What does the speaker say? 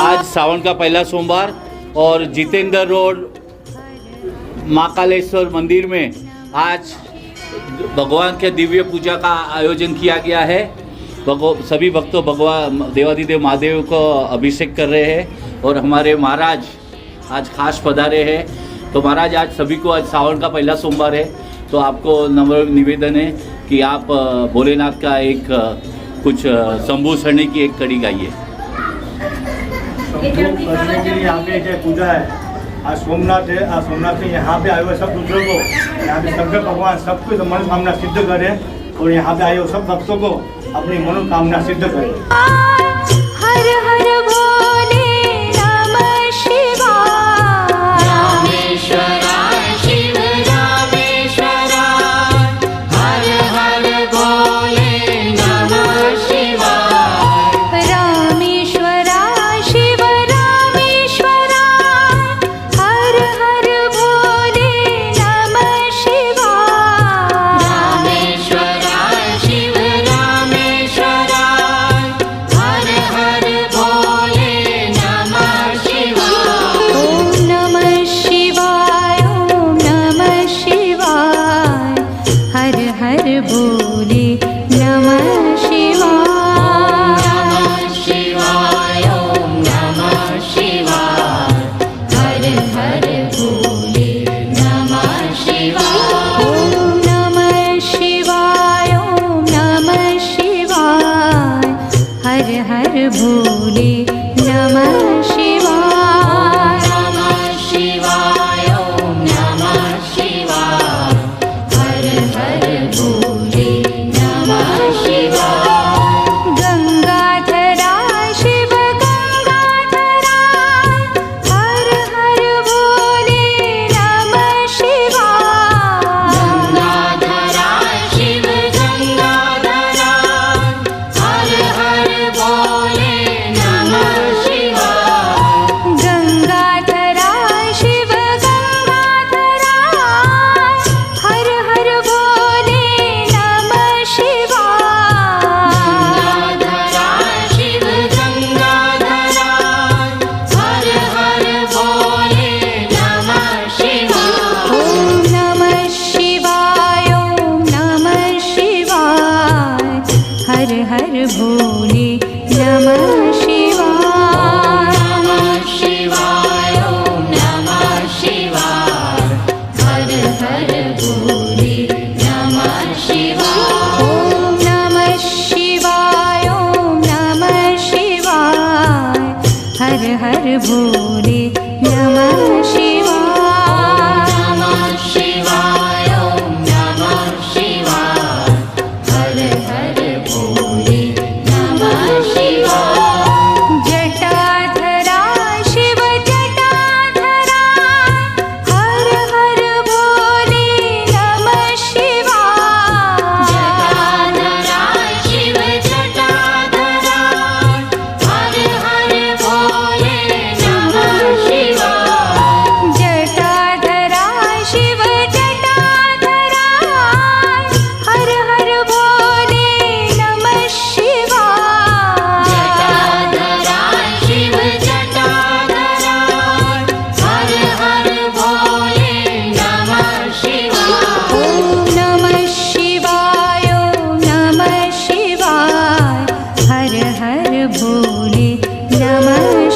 आज सावन का पहला सोमवार और जितेंद्र रोड महाकालेश्वर मंदिर में आज भगवान के दिव्य पूजा का आयोजन किया गया है। सभी भक्तों भगवान देवाधिदेव महादेव को अभिषेक कर रहे हैं और हमारे महाराज आज खास पधारे हैं। तो महाराज आज सभी को आज सावन का पहला सोमवार है, तो आपको नम्र निवेदन है कि आप भोलेनाथ का एक कुछ शंभू सरणी की एक कड़ी गाइए। यहाँ पे जो पूजा है आज सोमनाथ है, आज सोमनाथ में यहाँ पे आए हुए सब दूसरों को यहाँ पे शंकर भगवान सबको मनोकामना सिद्ध करें और यहाँ पे आए हुए सब भक्तों को अपनी मनोकामना सिद्ध करें। हर हर भोले नमः शिवाय, रामेश्वराय शिव रामेश्वराय, हर हर भोले नमः शिवाय, रामेश्वराय शिव रामेश्वराय, हर हर भोले नमः शिवाय, रामेश्वराय शिव रामेश्वराय, हर हर भोले नमः शिवाय। ओम नमः शिवाय, ओम नमः शिवाय, हर हर भोले नमः शिवाय, नमः शिवाय, ओम नमः शिवाय, हर हर भोले नमः शिवाय। ओम नमः शिवाय, ओम नमः शिवाय, हर हर भोले नमः शिवाय, नमः शिवाय, ओम नमः शिवाय, हर हर भोले नमः शिवाय। गंगाधरा शिव गंगाधरा, हर हर भोले नमः शिवाय, गंगाधरा शिव गंगाधरा, हर हर भोले नमः शिवाय, गंगाधरा शिव गंगाधरा, हर हर भोले नमः शिवाय, गंगाधरा शिव गंगाधरा, हर हर भोले नमः शिवाय। ओम नमः शिवाय, ओम नमः शिवाय, हर हर भोले नमः शिवाय, नमः शिवाय, ओम नमः शिवाय, हर हर भोले नमः शिवाय। ओम नमः शिवाय, ओम नमः शिवाय, हर हर भोले नमः शिवाय, नमः शिवाय, ओम नमः शिवाय, हर हर भोले नमः शिवाय। जटाधरा शिव जटाधरा, हर हर भोले नमः शिवाय, जटाधरा शिव जटाधरा, हर हर भोले नमः शिवाय, जटाधरा शिव जटाधरा, हर हर भोले नमः शिवाय, जटाधरा शिव जटाधरा, हर हर भोले नमः शिवाय। ओम नमः शिवाय, ओम नमः शिवाय, हर हर भोले नमः